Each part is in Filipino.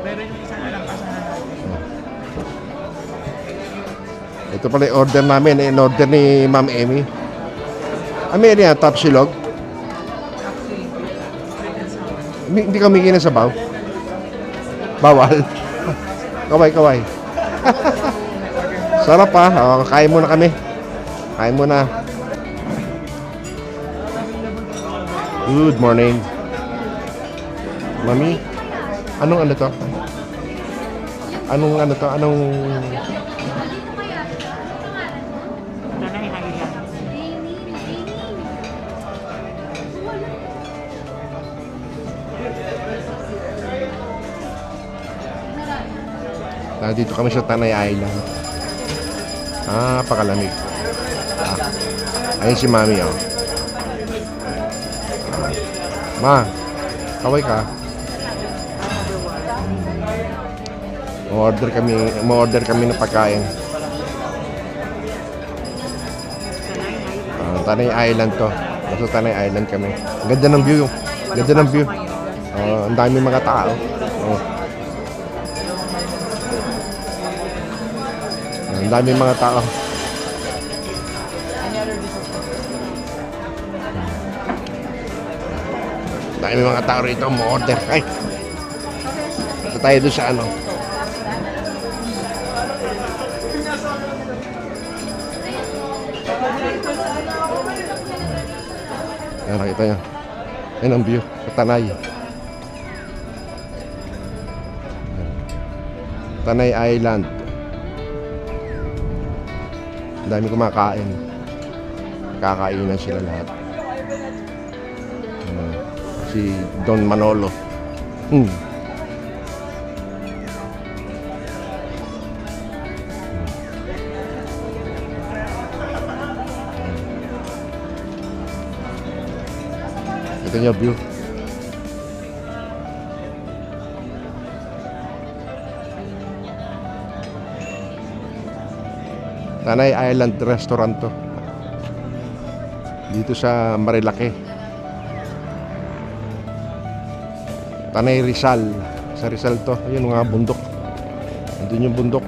Pero yung isa na lang kasahan natin. Ito pala yung order namin, in order ni Ma'am Emmy. Ano yan, top silog? Actually, sweet and sour. Hindi kami kinasabaw. Bawal. Kaway. Sarap pa. O, kain muna kami. Kain muna. Good morning. Mami, anong ano to? Anong ano to? Anong... Tanay Highland. Dito kami sa Tanay Island. Pakalamig. Ayun si Mami, oh. Ma, kaway ka. Mo-order kami ng pagkain. Tanay Island to. Nasa Tanay Island kami. Ang ganda ng view. Ganda ng view. Ang dami mga tao. Ang dami mga tao. Ang dami mga tao rito mo-order. Ay! Ito tayo doon sa ano. Ayan, nakita nyo. Ayan ang view. Sa Tanay. Tanay Island. Ang dami kumakain. Kakainan sila lahat. Si Don Manolo. Ito niya view. Tanay Island Restaurant to. Dito sa Marilake. Tanay Rizal. Sa Rizal to. Ayun mga bundok. Andun yung bundok.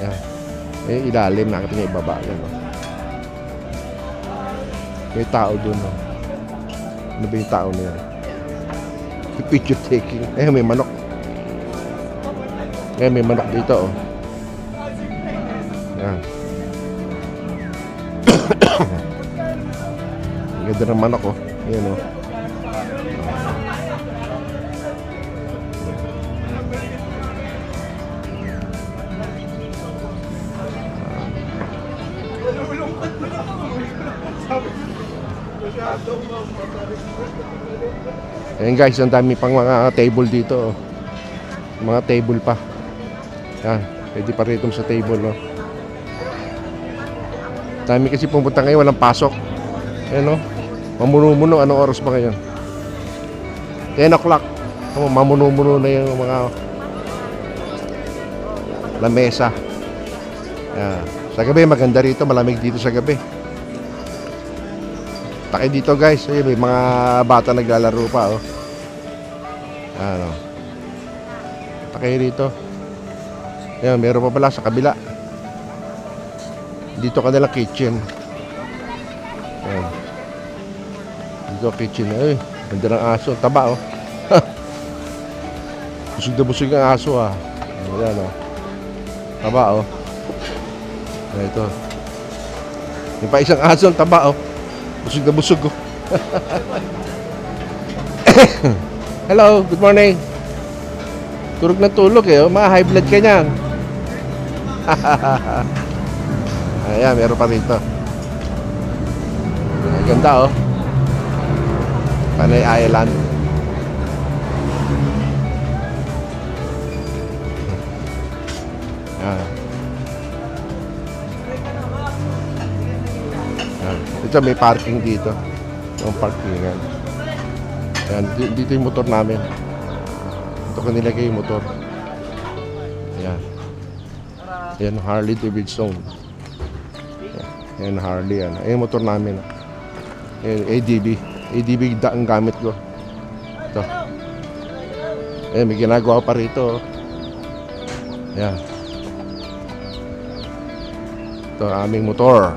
Yan. Eh, ilalim. Nakita niya ibaba. Yan, no? May tao dun. No? Ano ba yung tao na yan? Picture taking. Eh, may manok. Eh, may manok dito, oh. Yan. Ang ganda ng manok, oh. Ayan, oh. Ayan guys, ang dami pang mga table dito, oh. Mga table pa. Yan, pwede pa rito sa table, oh. Dami kasi pumunta ngayon, walang pasok. Ayan, oh. Mamuno-muno. Anong oras ba ngayon? 10 o'clock. Mamuno-muno na yung mga lamesa. Yan. Sa gabi, maganda rito. Malamig dito sa gabi. Takay dito guys. Ayun, may mga bata naglalaro pa, oh. Ano. Takay rito. Ayan, meron pa pala sa kabila. Dito ka nilang kitchen. Ayan. Dito kitchen. Ay, ganda ng aso. Taba, oh. Busog na busog ang aso, ah. Ayan, oh. Taba, oh. Ayan, ito. Yung pa isang aso, taba, oh. Busog na busog, oh. Hello, good morning. Turog na tulog, eh, oh. High blood ka niyan. Ayan, meron pa rito. Ganda, oh. Tanay Island. Ayan. Ayan. Ito may parking dito. Yung parkingan. Ayan, dito yung motor namin. Ito ko nilagay yung motor. Ayan. Ayan, Harley Davidson. Ayan, Harley yan. Ayan, motor namin. Ayan, ADB. ADB ang gamit ko. Ito. Ayan, may ginagawa pa rito. Ayan. Ito ang aming motor.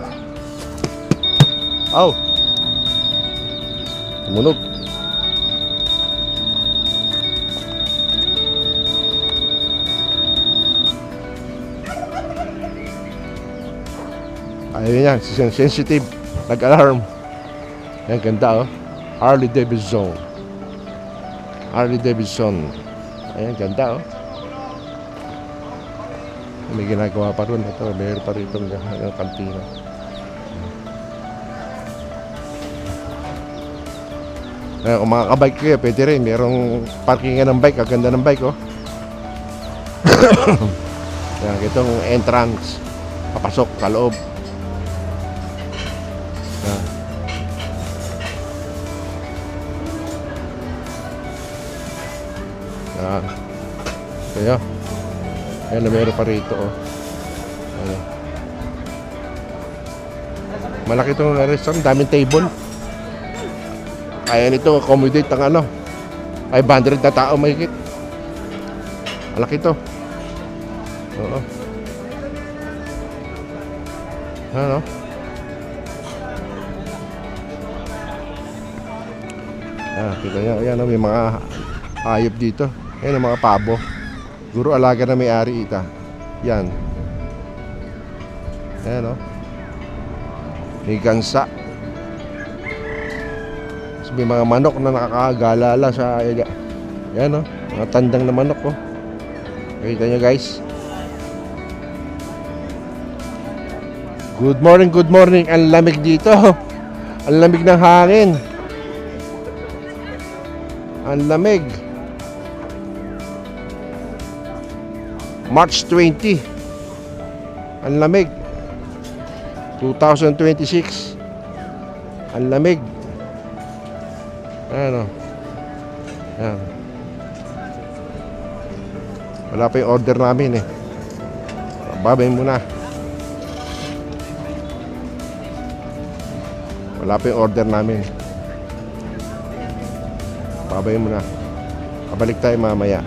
Aw! Tumunog. Ayun yan, sensitive. Nag-alarm. Ayan, ganda oh. Harley Davidson. Harley Davidson. Ayan, ganda oh. May ginagawa pa rin. Ito, mayroon pa rito ng kantina. Kung mga kabike kayo, pwede rin. Merong parkingan ng bike. Kaganda ng bike oh. Ayan, itong entrance. Papasok sa loob. Ayan. Ayan. Kaya ayan na meron pa rito oh. Ayan. Malaki itong restaurant, daming table. Kaya nito accommodate ang ano 500 na tao mahigit. Malaki ito. Oo. Ano? Kita nyo, ayan may mga hayop dito. Ayan ang mga pabo. Guro alaga na may-ari ita. Yan. Ayan o. May gansa. Tapos may mga manok na nakakagalala sa... Yan o. Mga tandang na manok o. Kita nyo guys. Good morning, good morning. Ang lamig dito. Ang lamig ng hangin. Ang lamig. March 20. Ang lamig. 2026. Ang lamig. Ano? Ayan. Wala pa yung order namin eh. Babay muna. Wala pa yung order namin. Babay muna. Kabalik tayo mamaya.